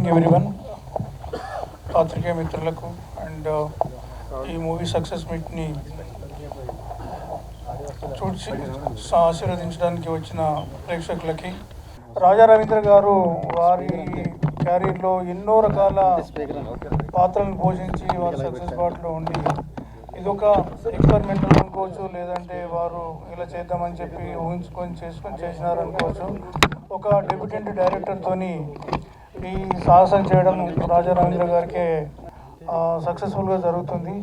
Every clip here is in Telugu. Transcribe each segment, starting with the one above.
ఈవినింగ్ ఎవ్రీవన్, పాత్రికేయ మిత్రులకు అండ్ ఈ మూవీ సక్సెస్ మీట్ని చూసి ఆశీర్వదించడానికి వచ్చిన ప్రేక్షకులకి, రాజా రవీంద్ర గారు వారి క్యారియర్లో ఎన్నో రకాల పాత్రలను పోషించి వారు సక్సెస్ బాటలో ఉండి ఇదొక ఎక్స్పెరిమెంటల్ అనుకోవచ్చు, లేదంటే వారు ఇలా చేద్దామని చెప్పి ఊహించుకొని చేసినారనుకోవచ్చు. ఒక డెబ్యూటెంట్ డైరెక్టర్తోని ఈ సాహసం చేయడం రాజా రవీంద్ర గారికి సక్సెస్ఫుల్గా జరుగుతుంది.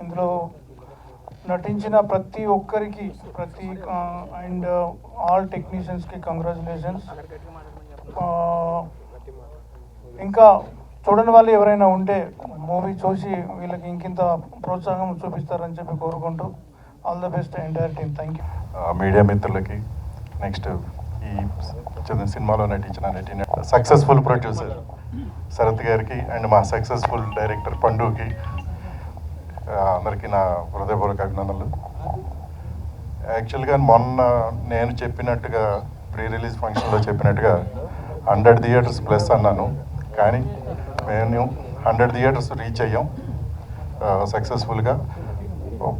ఇందులో నటించిన ప్రతి ఒక్కరికి అండ్ ఆల్ టెక్నీషియన్స్కి కంగ్రాచులేషన్స్. ఇంకా చూడని వాళ్ళు ఎవరైనా ఉంటే మూవీ చూసి వీళ్ళకి ఇంకింత ప్రోత్సాహం చూపిస్తారని చెప్పి కోరుకుంటూ all the best entire team. Thank you. Media మిత్రులకి, నెక్స్ట్ ఈ సినిమాలో నటించిన సక్సెస్ఫుల్ ప్రొడ్యూసర్ శరత్ గారికి అండ్ మా సక్సెస్ఫుల్ డైరెక్టర్ పండుకి అందరికీ నా హృదయపూర్వక అభినందనలు. యాక్చువల్గా మొన్న నేను చెప్పినట్టుగా ప్రీ రిలీజ్ ఫంక్షన్లో చెప్పినట్టుగా 100 థియేటర్స్ ప్లస్ అన్నాను, కానీ మేము 100 థియేటర్స్ రీచ్ అయ్యాం సక్సెస్ఫుల్గా.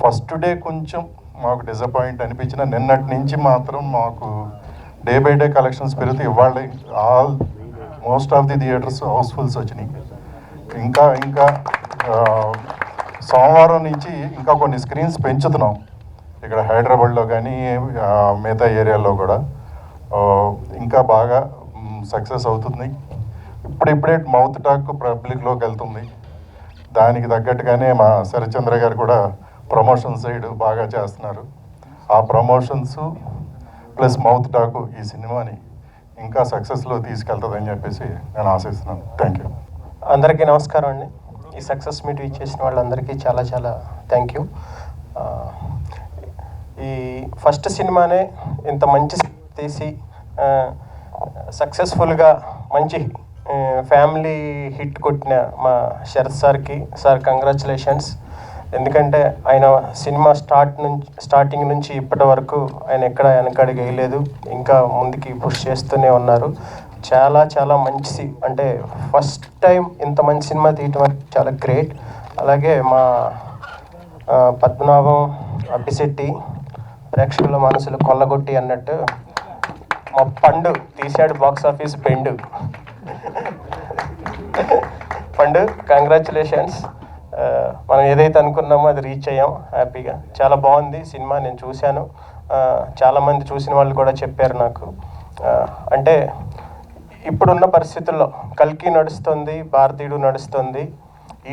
ఫస్ట్ డే కొంచెం మాకు డిసప్పాయింట్ అనిపించిన, నిన్నటి నుంచి మాత్రం మాకు డే బై డే కలెక్షన్స్ పెరిగితే ఇవాళ most of the theatres housefuls వచ్చినాయి. ఇంకా సోమవారం నుంచి ఇంకా కొన్ని స్క్రీన్స్ పెంచుతున్నాం ఇక్కడ హైదరాబాద్లో కానీ మిగతా ఏరియాలో కూడా. ఇంకా బాగా సక్సెస్ అవుతుంది. ఇప్పుడిప్పుడే మౌత్ టాక్ పబ్లిక్లోకి వెళ్తుంది. దానికి తగ్గట్టుగానే మా శరత్చంద్ర గారు కూడా ప్రమోషన్ సైడ్ బాగా చేస్తున్నారు. ఆ ప్రమోషన్స్ ప్లస్ మౌత్ టాక్ ఈ సినిమాని ఇంకా సక్సెస్లో తీసుకెళ్తుందని చెప్పేసి నేను ఆశిస్తున్నాను. Thank you. అందరికీ నమస్కారం అండి. ఈ సక్సెస్ మీట్ ఇచ్చేసిన వాళ్ళందరికీ చాలా చాలా థ్యాంక్ యూ. ఈ ఫస్ట్ సినిమానే ఇంత మంచి తీసి సక్సెస్ఫుల్గా మంచి ఫ్యామిలీ హిట్ కొట్టిన మా శరత్ సార్ కంగ్రాచులేషన్స్. ఎందుకంటే ఆయన సినిమా స్టార్టింగ్ నుంచి ఇప్పటి వరకు ఆయన ఎక్కడ వెనకడుగు వేయలేదు, ఇంకా ముందుకి పుష్ చేస్తూనే ఉన్నారు. చాలా చాలా మంచి, అంటే ఫస్ట్ టైం ఇంత మంచి సినిమా తీయటం చాలా గ్రేట్. అలాగే మా పద్మనాభం అబ్బిశెట్టి ప్రేక్షకుల మనసులు కొల్లగొట్టి అన్నట్టు మా పండు తీశాడు బాక్స్ ఆఫీస్ బెండు. పండు కంగ్రాచులేషన్స్. మనం ఏదైతే అనుకున్నామో అది రీచ్ అయ్యాం హ్యాపీగా. చాలా బాగుంది సినిమా, నేను చూశాను. చాలామంది చూసిన వాళ్ళు కూడా చెప్పారు నాకు. అంటే ఇప్పుడున్న పరిస్థితుల్లో కల్కి నడుస్తుంది, భారతీయుడు నడుస్తుంది.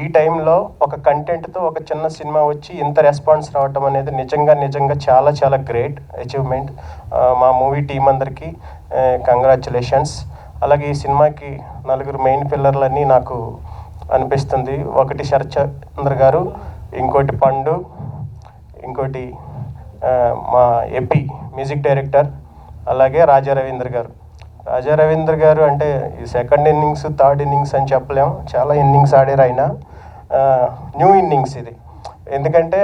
ఈ టైంలో ఒక కంటెంట్తో ఒక చిన్న సినిమా వచ్చి ఇంత రెస్పాన్స్ రావటం అనేది నిజంగా చాలా చాలా గ్రేట్ అచీవ్మెంట్. మా మూవీ టీం అందరికీ కంగ్రాచులేషన్స్. అలాగే ఈ సినిమాకి 4 మెయిన్ పిల్లర్లన్నీ నాకు అనిపిస్తుంది. ఒకటి శరత్చంద్ర గారు, ఇంకోటి పండు, ఇంకోటి మా ఏపీ మ్యూజిక్ డైరెక్టర్, అలాగే రాజా రవీంద్ర గారు అంటే ఈ సెకండ్ ఇన్నింగ్స్ థర్డ్ ఇన్నింగ్స్ అని చెప్పలేము, చాలా ఇన్నింగ్స్ ఆడారు ఆయన. న్యూ ఇన్నింగ్స్ ఇది. ఎందుకంటే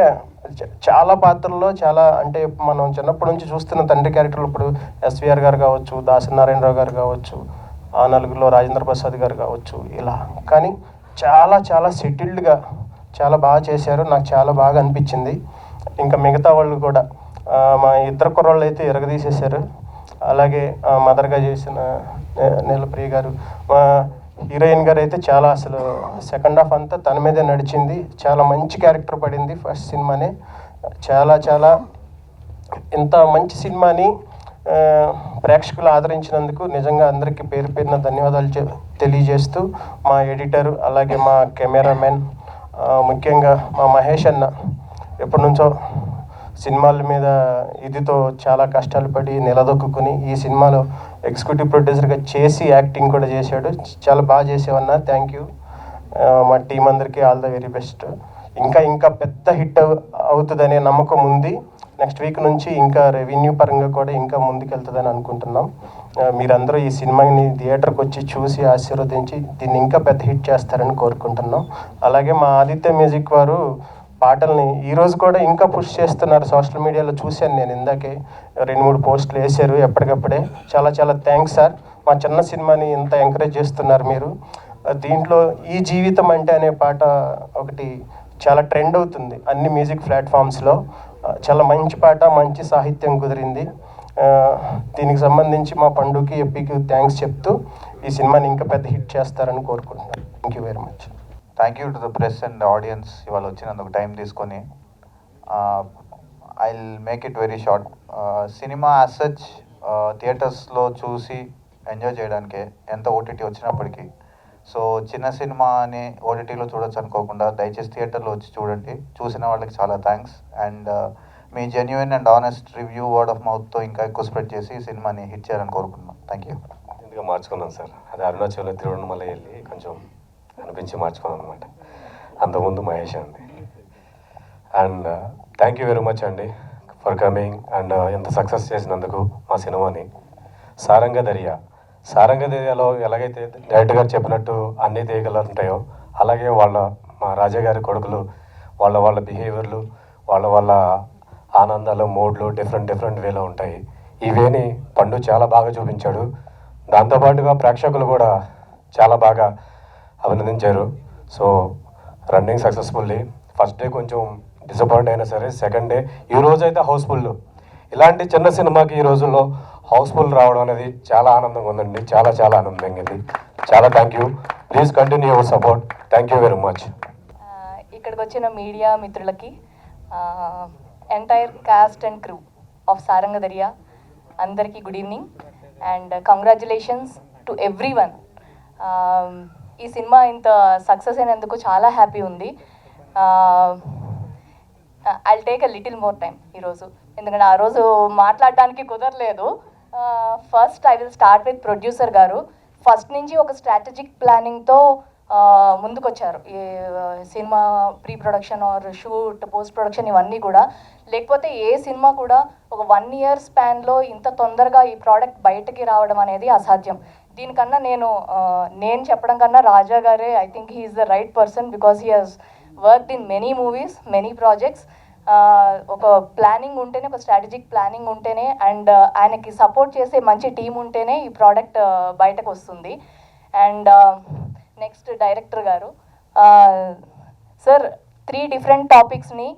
చాలా పాత్రల్లో చాలా, అంటే మనం చిన్నప్పటి నుంచి చూస్తున్న తండ్రి క్యారెక్టర్లు, ఇప్పుడు ఎస్వీఆర్ గారు కావచ్చు, దాసరి నారాయణరావు గారు కావచ్చు, ఆ నలుగురిలో రాజేంద్ర ప్రసాద్ గారు కావచ్చు, ఇలా. కానీ చాలా చాలా సెటిల్డ్గా చాలా బాగా చేశారు. నాకు చాలా బాగా అనిపించింది. ఇంకా మిగతా వాళ్ళు కూడా మా ఇద్దరు కుర్రాళ్ళు అయితే ఎరగదీసేశారు. అలాగే మదర్గా చేసిన నీలప్రియ గారు, మా హీరోయిన్ గారు అయితే చాలా, అసలు సెకండ్ హాఫ్ అంతా తన మీదే నడిచింది. చాలా మంచి క్యారెక్టర్ పడింది ఫస్ట్ సినిమానే. చాలా ఇంత మంచి సినిమాని ప్రేక్షకులు ఆదరించినందుకు నిజంగా అందరికీ పేరు పేరున ధన్యవాదాలు తెలియజేస్తూ, మా ఎడిటర్ అలాగే మా కెమెరామెన్, ముఖ్యంగా మా మహేష్ అన్న ఎప్పటి నుంచో సినిమాల మీద ఇదితో చాలా కష్టాలు పడి నిలదొక్కుని ఈ సినిమాలో ఎగ్జిక్యూటివ్ ప్రొడ్యూసర్గా చేసి యాక్టింగ్ కూడా చేశాడు. చాలా బాగా చేసేవన్నా, థ్యాంక్ యూ. మా టీం అందరికీ ఆల్ ద వెరీ బెస్ట్. ఇంకా పెద్ద హిట్ అవుతుందనే నమ్మకం ఉంది. నెక్స్ట్ వీక్ నుంచి ఇంకా రెవెన్యూ పరంగా కూడా ఇంకా ముందుకెళ్తుందని అనుకుంటున్నాం. మీరందరూ ఈ సినిమాని థియేటర్కి వచ్చి చూసి ఆశీర్వదించి దీన్ని ఇంకా పెద్ద హిట్ చేస్తారని కోరుకుంటున్నాం. అలాగే మా ఆదిత్య మ్యూజిక్ వారు పాటల్ని ఈరోజు కూడా ఇంకా పుష్ చేస్తున్నారు. సోషల్ మీడియాలో చూశాను నేను, ఇందాకే 2-3 పోస్టులు వేశారు ఎప్పటికప్పుడే. చాలా థ్యాంక్స్ సార్. మా చిన్న సినిమాని ఇంత ఎంకరేజ్ చేస్తున్నారు మీరు. దీంట్లో ఈ జీవితం అంటే అనే పాట ఒకటి చాలా ట్రెండ్ అవుతుంది అన్ని మ్యూజిక్ ప్లాట్ఫామ్స్లో. చాలా మంచి పాట, మంచి సాహిత్యం కుదిరింది. దీనికి సంబంధించి మా పండుకి ఎప్పికి థ్యాంక్స్ చెప్తూ ఈ సినిమాని ఇంకా పెద్ద హిట్ చేస్తారని కోరుకుంటున్నాను. Thank you very much. Thank you to the press and audience ఇవాళ వచ్చినందుకు టైం తీసుకొని. I will make it very short. Cinema as such థియేటర్స్లో చూసి ఎంజాయ్ చేయడానికే, ఎంత ఓటీటీ వచ్చినప్పటికీ. సో చిన్న సినిమా అని ఓటీటీలో చూడొచ్చు అనుకోకుండా దయచేసి థియేటర్లో వచ్చి చూడండి. చూసిన వాళ్ళకి చాలా థ్యాంక్స్. అండ్ మీ genuine and honest review, word of మౌత్తో ఇంకా ఎక్కువ స్ప్రెడ్ చేసి ఈ సినిమాని హిట్ చేయాలని కోరుకుంటున్నాను. Thank you. ఎందుకు మార్చుకున్నాను సార్, అది అరుణాచల్ తిరువణమల వెళ్ళి కొంచెం అనిపించి మార్చుకున్నాను అనమాట. అంతకుముందు మహేష్ అండి. And thank you very much అండి ఫర్ కమింగ్ అండ్ ఎంత సక్సెస్ చేసినందుకు మా సినిమాని. సారంగ దర్యాలో ఎలాగైతే డైరెక్టర్ గారు చెప్పినట్టు అన్ని తీగలు ఉంటాయో అలాగే మా రాజా గారి కొడుకులు వాళ్ళ బిహేవియర్లు వాళ్ళ ఆనందాలు, మూడ్లు డిఫరెంట్ వేలో ఉంటాయి. ఇవేని పండు చాలా బాగా చూపించాడు. దాంతోపాటుగా ప్రేక్షకులు కూడా చాలా బాగా అభినందించారు. So running successfully. First day కొంచెం డిసప్పాయింట్ అయినా సరే సెకండ్ డే ఈ రోజు అయితే హౌస్ఫుల్. ఇలాంటి చిన్న సినిమాకి ఈ రోజుల్లో హౌస్ఫుల్ రావడం అనేది చాలా ఆనందంగా ఉందండి. చాలా ఆనందంగా ఉంది. చాలా thank you. Please continue your support. Thank you very much. ఇక్కడికి వచ్చిన మీడియా మిత్రులకి, entire cast and crew of Saranga Dariya అందరికీ good evening and congratulations to everyone. ఈ సినిమా ఇంత సక్సెస్ అయినందుకు చాలా హ్యాపీ ఉంది. I'll take a little more time ఈరోజు, ఎందుకంటే ఆ రోజు మాట్లాడడానికి కుదరలేదు. First I will start with producer గారు. ఫస్ట్ నుంచి ఒక స్ట్రాటజిక్ ప్లానింగ్తో ముందుకొచ్చారు. ఈ cinema pre production or shoot, post production ఇవన్నీ కూడా. లేకపోతే ఏ సినిమా కూడా ఒక 1 year స్పాన్లో ఇంత తొందరగా ఈ ప్రోడక్ట్ బయటకి రావడం అనేది అసాధ్యం. దీనికన్నా నేను చెప్పడం కన్నా రాజా గారే, I think he is the right person because he has worked in many movies, many projects. ఒక ప్లానింగ్ ఉంటేనే, ఒక స్ట్రాటజిక్ ప్లానింగ్ ఉంటేనే అండ్ ఆయనకి సపోర్ట్ చేసే మంచి టీం ఉంటేనే ఈ ప్రోడక్ట్ బయటకు వస్తుంది. అండ్ నెక్స్ట్ డైరెక్టర్ గారు. సార్ 3 different టాపిక్స్ని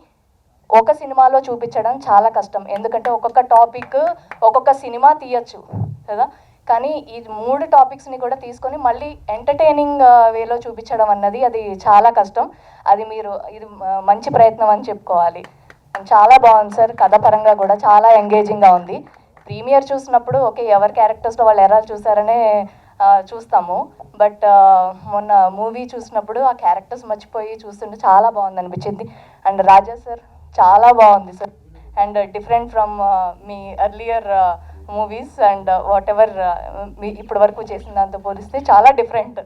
ఒక సినిమాలో చూపించడం చాలా కష్టం. ఎందుకంటే ఒక్కొక్క టాపిక్ ఒక్కొక్క సినిమా తీయచ్చు కదా, కానీ ఈ 3 టాపిక్స్ని కూడా తీసుకొని మళ్ళీ ఎంటర్టైనింగ్ వేలో చూపించడం అన్నది అది చాలా కష్టం. ఇది మంచి ప్రయత్నం అని చెప్పుకోవాలి. చాలా బాగుంది సార్. కథ పరంగా కూడా చాలా ఎంగేజింగ్గా ఉంది. ప్రీమియర్ చూసినప్పుడు ఓకే ఎవరి క్యారెక్టర్స్లో వాళ్ళు ఎలా చూసారనే చూస్తాము, బట్ మొన్న మూవీ చూసినప్పుడు ఆ క్యారెక్టర్స్ మర్చిపోయి చూస్తుంటే చాలా బాగుంది అనిపించింది. అండ్ రాజా సార్ చాలా బాగుంది సార్. అండ్ డిఫరెంట్ ఫ్రమ్ మీ earlier movies and whatever మీ ఇప్పటి వరకు చేసిన దాంతో పోలిస్తే చాలా డిఫరెంట్.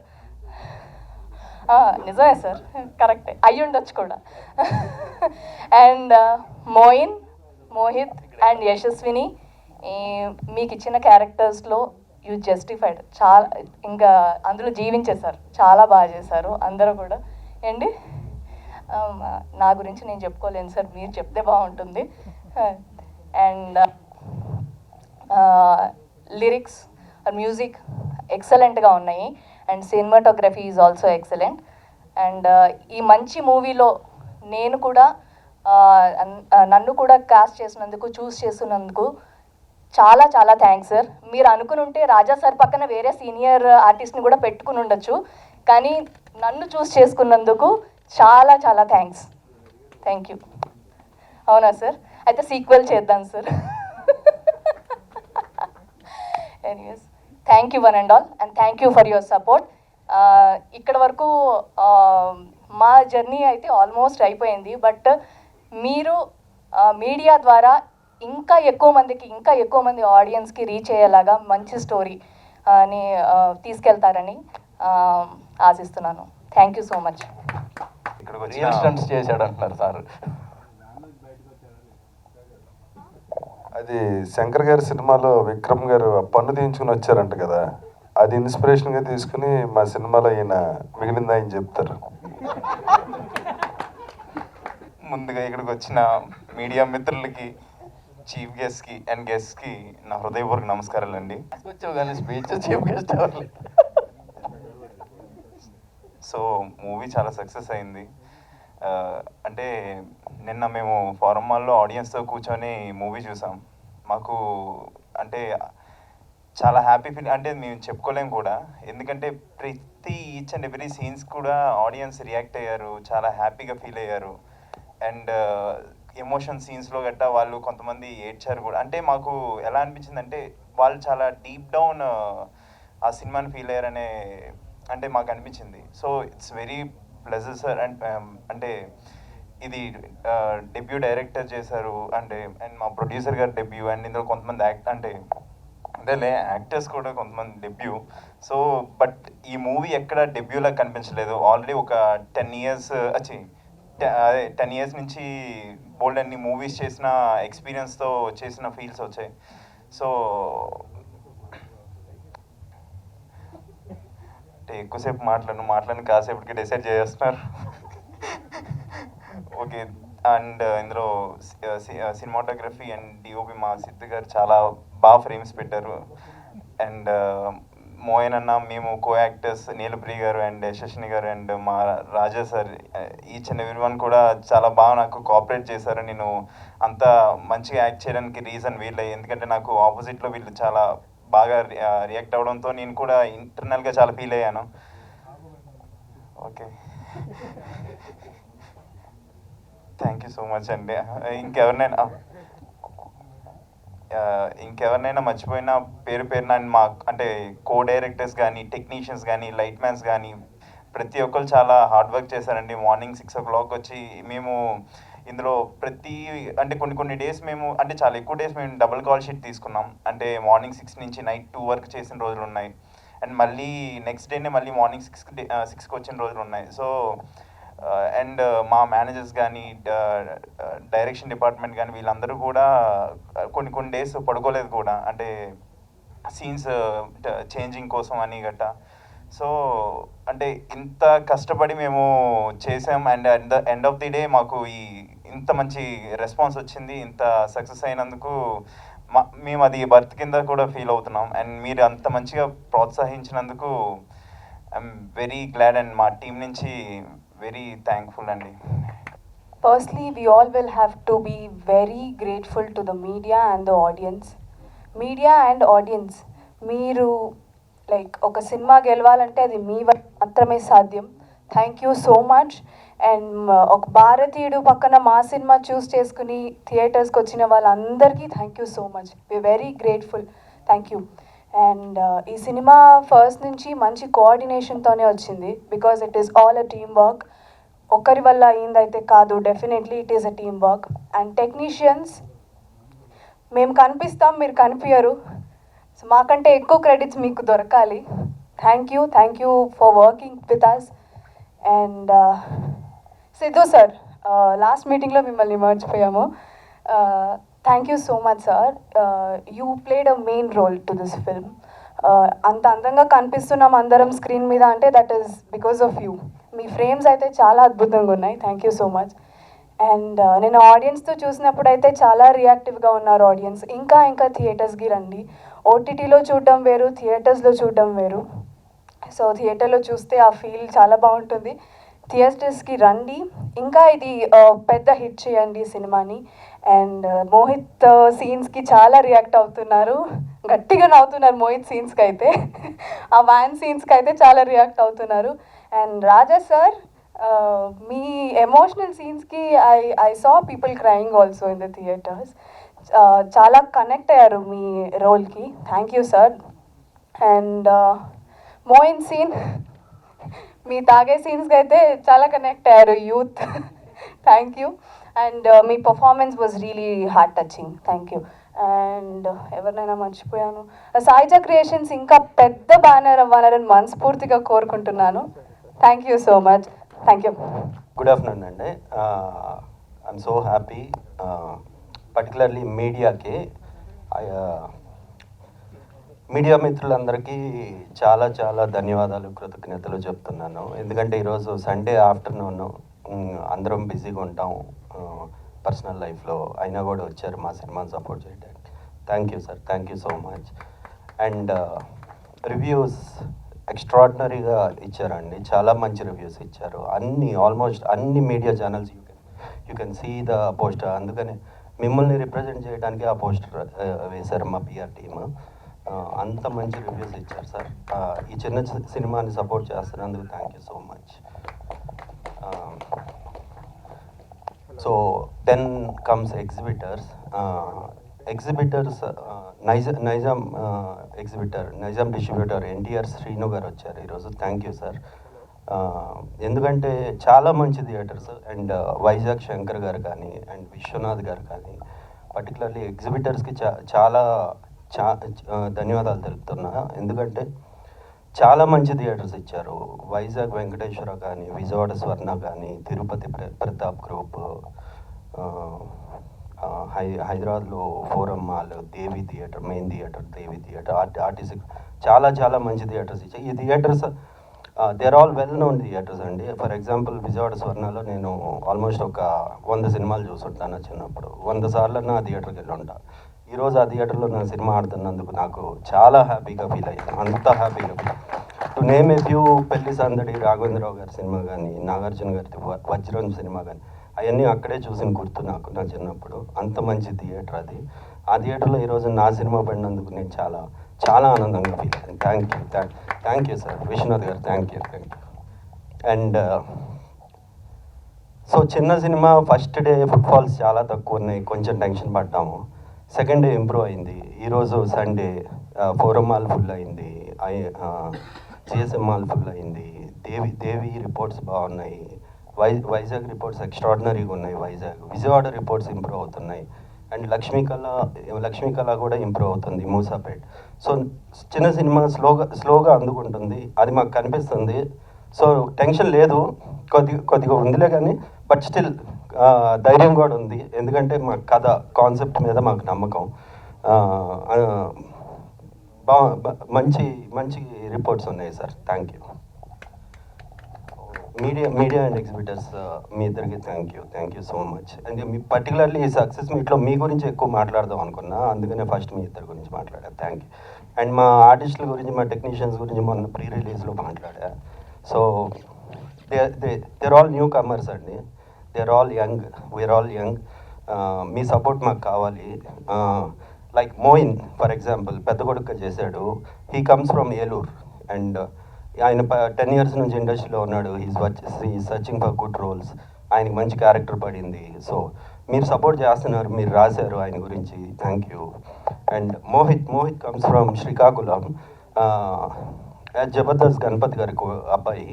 నిజమే సార్, కరెక్టే అయ్యి ఉండొచ్చు కూడా. అండ్ మోహిత్ అండ్ యశస్విని, మీకు ఇచ్చిన క్యారెక్టర్స్లో యూ జస్టిఫైడ్. చాలా ఇంకా అందులో జీవించేశారు. చాలా బాగా చేశారు అందరూ కూడా. ఏంటి నా గురించి నేను చెప్పుకోలేను సార్, మీరు చెప్తే బాగుంటుంది. అండ్ లిరిక్స్, మ్యూజిక్ ఎక్సలెంట్గా ఉన్నాయి and cinematography is also excellent. And ఈ మంచి మూవీలో నన్ను కూడా కాస్ట్ చేసినందుకు, చూస్ చేసినందుకు చాలా థ్యాంక్స్ సార్. మీరు అనుకుని ఉంటే రాజా సార్ పక్కన వేరే సీనియర్ ఆర్టిస్ట్ని కూడా పెట్టుకుని ఉండొచ్చు, కానీ నన్ను చూస్ చేసుకున్నందుకు చాలా థ్యాంక్స్. Thank you. అవునా సార్, అయితే సీక్వెల్ చేద్దాం sir. Anyways thank you one and all and thank you for your support. ఇక్కడ వరకు మా జర్నీ అయితే ఆల్మోస్ట్ అయిపోయింది, బట్ మీరు మీడియా ద్వారా ఇంకా ఎక్కువ మంది ఆడియన్స్కి రీచ్ అయ్యేలాగా మంచి స్టోరీ అని తీసుకెళ్తారని ఆశిస్తున్నాను. Thank you so much. Real stunts చేశాడు అంటున్నారు సార్. అది శంకర్ గారి సినిమాలో విక్రమ్ గారు పన్ను తీయించుకుని వచ్చారంట కదా, అది ఇన్స్పిరేషన్గా తీసుకుని మా సినిమాలో ఈయన మిగిలిందా ఆయన చెప్తారు. ముందుగా ఇక్కడికి వచ్చిన మీడియా మిత్రులకి, చీఫ్ గెస్ట్కి అండ్ గెస్ట్కి నా హృదయపూర్వక నమస్కారాలు అండి. వచ్చావు కానీ స్పీచ్ చీఫ్ గెస్ట్ అవ్వాలి. సో మూవీ చాలా సక్సెస్ అయింది. అంటే నిన్న మేము ఫారం మాల్లో ఆడియన్స్తో కూర్చొని మూవీ చూసాం. మాకు అంటే చాలా హ్యాపీ ఫీల్, అంటే మేము చెప్పుకోలేం కూడా, ఎందుకంటే ప్రతి ఈచ్ అండ్ ఎవ్రీ సీన్స్ కూడా ఆడియన్స్ రియాక్ట్ అయ్యారు, చాలా హ్యాపీగా ఫీల్ అయ్యారు. అండ్ ఎమోషన్ సీన్స్లో గట్టా వాళ్ళు కొంతమంది ఏడ్చారు కూడా. అంటే మాకు ఎలా అనిపించిందంటే వాళ్ళు చాలా డీప్ డౌన్ ఆ సినిమాని ఫీల్ అయ్యారనే అంటే మాకు అనిపించింది. So it's very pleasure sir. And అంటే ఇది డెబ్యూ డైరెక్టర్ చేశారు అంటే, అండ్ మా ప్రొడ్యూసర్ గారు డెబ్యూ, అండ్ ఇందులో కొంతమంది అదేలే యాక్టర్స్ కూడా కొంతమంది డెబ్యూ. సో బట్ ఈ మూవీ ఎక్కడ డెబ్యూలా కనిపించలేదు. ఆల్రెడీ ఒక 10 years అదే 10 years నుంచి బోల్డ్ అన్ని మూవీస్ చేసిన ఎక్స్పీరియన్స్తో చేసిన ఫీల్స్ వచ్చాయి. సో అంటే ఎక్కువసేపు మాట్లాడిన కాసేపటికి డిసైడ్ చేస్తున్నారు. ఓకే. అండ్ ఇందులో సినిమాటోగ్రఫీ అండ్ డిఓపి మా సిద్ధు గారు చాలా బాగా ఫ్రేమ్స్ పెట్టారు. అండ్ మోయన్ అన్న, మేము కో యాక్టర్స్ నీలప్రియ గారు అండ్ శశిని గారు అండ్ మా Raja sir, each and every one కూడా చాలా బాగా నాకు కోఆపరేట్ చేశారు. నేను అంత మంచిగా యాక్ట్ చేయడానికి రీజన్ వీళ్ళే, ఎందుకంటే నాకు ఆపోజిట్లో వీళ్ళు చాలా బాగా రియాక్ట్ అవ్వడంతో నేను కూడా ఇంటర్నల్గా చాలా ఫీల్ అయ్యాను. Okay, thank you so much అండి. ఇంకెవరినైనా మర్చిపోయినా పేరున మా అంటే కో డైరెక్టర్స్ కానీ, టెక్నీషియన్స్ కానీ, లైట్ మ్యాన్స్ కానీ ప్రతి ఒక్కరు చాలా హార్డ్ వర్క్ చేశారండి. మార్నింగ్ 6 o'clock వచ్చి మేము ఇందులో అంటే కొన్ని డేస్ మేము అంటే చాలా ఎక్కువ డేస్ మేము డబుల్ కాల్ షీట్ తీసుకున్నాం. అంటే మార్నింగ్ 6 నుంచి నైట్ 2 వరకు చేసిన రోజులు ఉన్నాయి. అండ్ మళ్ళీ నెక్స్ట్ డేనే మళ్ళీ మార్నింగ్ 6కి వచ్చిన రోజులు ఉన్నాయి. సో అండ్ మా మేనేజర్స్ కానీ, డైరెక్షన్ డిపార్ట్మెంట్ కానీ వీళ్ళందరూ కూడా కొన్ని డేస్ పడుకోలేదు కూడా, అంటే సీన్స్ చేంజింగ్ కోసం అని గట్టా. సో అంటే ఇంత కష్టపడి మేము చేసాం. And at the end of the day మాకు ఇంత మంచి రెస్పాన్స్ వచ్చింది. ఇంత సక్సెస్ అయినందుకు మేము అది బర్త్ కింద కూడా ఫీల్ అవుతున్నాం. అండ్ మీరు అంత మంచిగా ప్రోత్సహించినందుకు ఐఎమ్ వెరీ గ్లాడ్. అండ్ మా టీం నుంచి వెరీ థ్యాంక్ఫుల్ అండి. Firstly, we all will have to be very grateful to the media and the audience. Media and audience, మీరు లైక్ ఒక సినిమా గెలవాలంటే అది మీ వల్ల మాత్రమే సాధ్యం. Thank you so much. And ఒక భారతీయుడు పక్కన మా సినిమా చూస్ చేసుకుని థియేటర్స్కి వచ్చిన వాళ్ళందరికీ thank you so much. We very grateful. Thank you. And ఈ సినిమా ఫస్ట్ నుంచి మంచి కోఆర్డినేషన్తోనే వచ్చింది, because it is all a team work. ఒకరి వల్ల అయిందైతే కాదు, definitely it is a team work. And technicians, మేము కనిపిస్తాం, మీరు కనిపించరు. సో మాకంటే ఎక్కువ క్రెడిట్స్ మీకు దొరకాలి. Thank you for working with us. And Siddhu sir, last మీటింగ్లో మిమ్మల్ని మర్చిపోయాము. Thank you so much sir. You played a main role to this film. అంత అందంగా కనిపిస్తున్నాం అందరం స్క్రీన్ మీద అంటే that is because of you. మీ ఫ్రేమ్స్ అయితే చాలా అద్భుతంగా ఉన్నాయి. Thank you so much. And నేను ఆడియన్స్తో చూసినప్పుడు అయితే చాలా రియాక్టివ్గా ఉన్నారు ఆడియన్స్. ఇంకా థియేటర్స్కి రండి. ఓటీటీలో చూడడం వేరు, థియేటర్స్లో చూడడం వేరు. సో థియేటర్లో చూస్తే ఆ ఫీల్ చాలా బాగుంటుంది. థియేటర్స్కి రండి, ఇంకా ఇది పెద్ద హిట్ చేయండి సినిమాని. అండ్ మోహిత్ సీన్స్కి చాలా రియాక్ట్ అవుతున్నారు, గట్టిగా నవ్వుతున్నారు మోహిత్ సీన్స్కి అయితే. ఆ వ్యాన్ సీన్స్కి అయితే చాలా రియాక్ట్ అవుతున్నారు. అండ్ రాజా సార్, మీ ఎమోషనల్ సీన్స్కి I saw people crying also in the theatres. చాలా కనెక్ట్ అయ్యారు మీ రోల్కి. Thank you sir. And Moin scene, మీ తాగే సీన్స్కి అయితే చాలా కనెక్ట్ అయ్యారు యూత్. Thank you. అండ్ మీ performance was really heart touching. Thank you. And ఎవరినైనా మర్చిపోయాను. సాయిజా క్రియేషన్స్ ఇంకా పెద్ద బ్యానర్ అవ్వాలని మనస్ఫూర్తిగా కోరుకుంటున్నాను. Thank you so much. Thank you. Good afternoon అండి. ఐఎమ్ సో హ్యాపీ, పర్టికులర్లీ మీడియాకి, మీడియా మిత్రులందరికీ చాలా చాలా ధన్యవాదాలు, కృతజ్ఞతలు చెప్తున్నాను. ఎందుకంటే ఈరోజు సండే ఆఫ్టర్నూన్ అందరం బిజీగా ఉంటాం పర్సనల్ లైఫ్లో, అయినా కూడా వచ్చారు మా సినిమాని సపోర్ట్ చేయడానికి. Thank you sir, thank you so much. And reviews ఎక్స్ట్రాడినరీగా ఇచ్చారండి. చాలా మంచి రివ్యూస్ ఇచ్చారు. ఆల్మోస్ట్ అన్ని media channels you can see the poster. అందుకని మిమ్మల్ని రిప్రజెంట్ చేయడానికి ఆ పోస్టర్ వేశారు మా పిఆర్ టీమ్. అంత మంచి రివ్యూస్ ఇచ్చారు సార్. ఈ చిన్న సినిమాని సపోర్ట్ చేస్తున్నందుకు thank you so much. So then comes exhibitors. Nizam exhibitor, Nizam distributor NTR Srinu garu వచ్చారు ఈరోజు. Thank you sir. ఎందుకంటే చాలా మంచి థియేటర్స్ అండ్ వైజాగ్ శంకర్ గారు కానీ అండ్ విశ్వనాథ్ గారు కానీ పర్టికులర్లీ ఎగ్జిబిటర్స్కి చాలా ధన్యవాదాలు తెలుపుతున్నా. ఎందుకంటే చాలా మంచి థియేటర్స్ ఇచ్చారు. వైజాగ్ వెంకటేశ్వర కానీ, విజయవాడ స్వర్ణ కానీ, తిరుపతి ప్రతాప్ గ్రూప్, హైదరాబాద్లో forum mall, Devi theatre, main theatre, Devi theatre, RTC, చాలా మంచి థియేటర్స్ ఇచ్చాయి. ఈ theatres they are all well known theatres అండి. ఫర్ ఎగ్జాంపుల్ విజయవాడ స్వర్ణలో నేను ఆల్మోస్ట్ ఒక 100 సినిమాలు చూసుంటాను చిన్నప్పుడు. 100 సార్లు ఆ థియేటర్కి వెళ్ళి ఉంటాను. ఈరోజు ఆ థియేటర్లో నా సినిమా ఆడుతున్నందుకు నాకు చాలా హ్యాపీగా ఫీల్ అయ్యాను. అంత హ్యాపీగా టు నేమ్ ఏ ఫ్యూ, పెళ్లి సందడి, రాఘవేంద్రరావు గారి సినిమా కానీ, నాగార్జున గారి వజ్రం సినిమా కానీ, అవన్నీ అక్కడే చూసిన గుర్తు నాకు నా చిన్నప్పుడు. అంత మంచి థియేటర్ అది. ఆ థియేటర్లో ఈరోజు నా సినిమా పడినందుకు నేను చాలా ఆనందంగా ఫీల్ అయ్యాను. Thank you sir. విశ్వనాథ్ గారు థ్యాంక్ యూ. అండ్ సో చిన్న సినిమా ఫస్ట్ డే ఫుట్ఫాల్స్ చాలా తక్కువ ఉన్నాయి, కొంచెం టెన్షన్ పడ్డాము. సెకండ్ డే ఇంప్రూవ్ అయింది. ఈరోజు సండే ఫోరం మాల్ ఫుల్ అయింది, జిఎస్ఎం మాల్ ఫుల్ అయింది, దేవి రిపోర్ట్స్ బాగున్నాయి, వైజాగ్ రిపోర్ట్స్ ఎక్స్ట్రాడినరీగా ఉన్నాయి, విజయవాడ రిపోర్ట్స్ ఇంప్రూవ్ అవుతున్నాయి, అండ్ లక్ష్మీ కళ కూడా ఇంప్రూవ్ అవుతుంది, మూసాపేట్. సో చిన్న సినిమా స్లోగా అందుకుంటుంది, అది మాకు కనిపిస్తుంది. సో టెన్షన్ లేదు, కొద్దిగా ఉందిలే కానీ, బట్ స్టిల్ ధైర్యం కూడా ఉంది. ఎందుకంటే మా కథ కాన్సెప్ట్ మీద మాకు నమ్మకం. మంచి రిపోర్ట్స్ ఉన్నాయి sir. Thank you. Media and exhibitors మీ ఇద్దరికి thank you so much. And మీ పర్టికులర్లీ ఈ సక్సెస్ మీట్లో మీ గురించి ఎక్కువ మాట్లాడదాం అనుకున్నా, అందుకనే ఫస్ట్ మీ ఇద్దరి గురించి మాట్లాడా. Thank you. అండ్ మా ఆర్టిస్టుల గురించి, మా టెక్నీషియన్స్ గురించి మొన్న ప్రీ రిలీజ్లో మాట్లాడా. So they're all newcomers అండి, they're all young, we're all young. మీ సపోర్ట్ మాకు కావాలి. లైక్ మోయిన్ ఫర్ ఎగ్జాంపుల్ పెద్ద కొడుకుగా చేశాడు. He comes from Eluru and ఆయన 10 years నుంచి ఇండస్ట్రీలో ఉన్నాడు. Is searching for good roles. ఆయనకి మంచి క్యారెక్టర్ పడింది. సో మీరు సపోర్ట్ చేస్తున్నారు, మీరు రాశారు ఆయన గురించి, thank you. And Mohit comes from Srikakulam. Jabardasth Ganapati garu అబ్బాయి.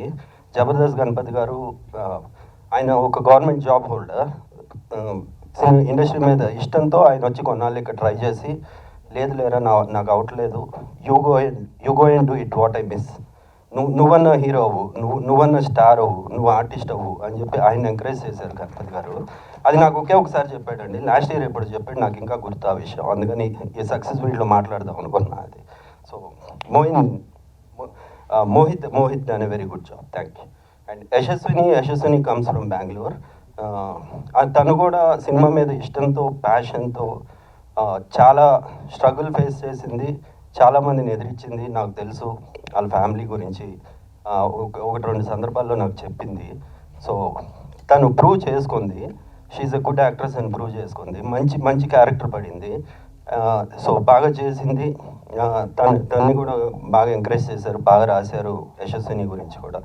జబర్దస్త్ గణపతి గారు ఆయన ఒక గవర్నమెంట్ జాబ్ హోల్డర్. ఇండస్ట్రీ మీద ఇష్టంతో ఆయన వచ్చి కొన్నాళ్ళు ఇక్కడ ట్రై చేసి, లేదు లేరా నాకు అవట్లేదు, you go and do it what I miss, నువ్వన్న హీరో అవ్వు, నువ్వన్న స్టార్ అవ్వు, నువ్వు ఆర్టిస్ట్ అవ్వు అని చెప్పి ఆయన ఎంకరేజ్ చేశారు గణపతి గారు. అది నాకు ఒకసారి చెప్పాడండి, లాస్ట్ ఇయర్ ఎప్పుడు చెప్పాడు, నాకు ఇంకా గుర్తు ఆ విషయం. అందుకని ఈ సక్సెస్ వీడియోలో మాట్లాడదాం అనుకున్నా అది. సో మోహిత్ అనే very good job, thank you. And Yashaswini comes from Bengaluru. తను కూడా సినిమా మీద ఇష్టంతో, ప్యాషన్తో చాలా స్ట్రగుల్ ఫేస్ చేసింది, చాలామందిని ఎదిరించింది. నాకు తెలుసు వాళ్ళ ఫ్యామిలీ గురించి 1-2 సందర్భాల్లో నాకు చెప్పింది. సో తను ప్రూవ్ చేసుకుంది, షీఈ్ ఎ గుడ్ యాక్ట్రెస్ అని ప్రూవ్ చేసుకుంది. మంచి క్యారెక్టర్ పడింది. సో బాగా చేసింది. తన్ని కూడా బాగా ఎంకరేజ్ చేశారు, బాగా రాశారు యశస్విని గురించి కూడా.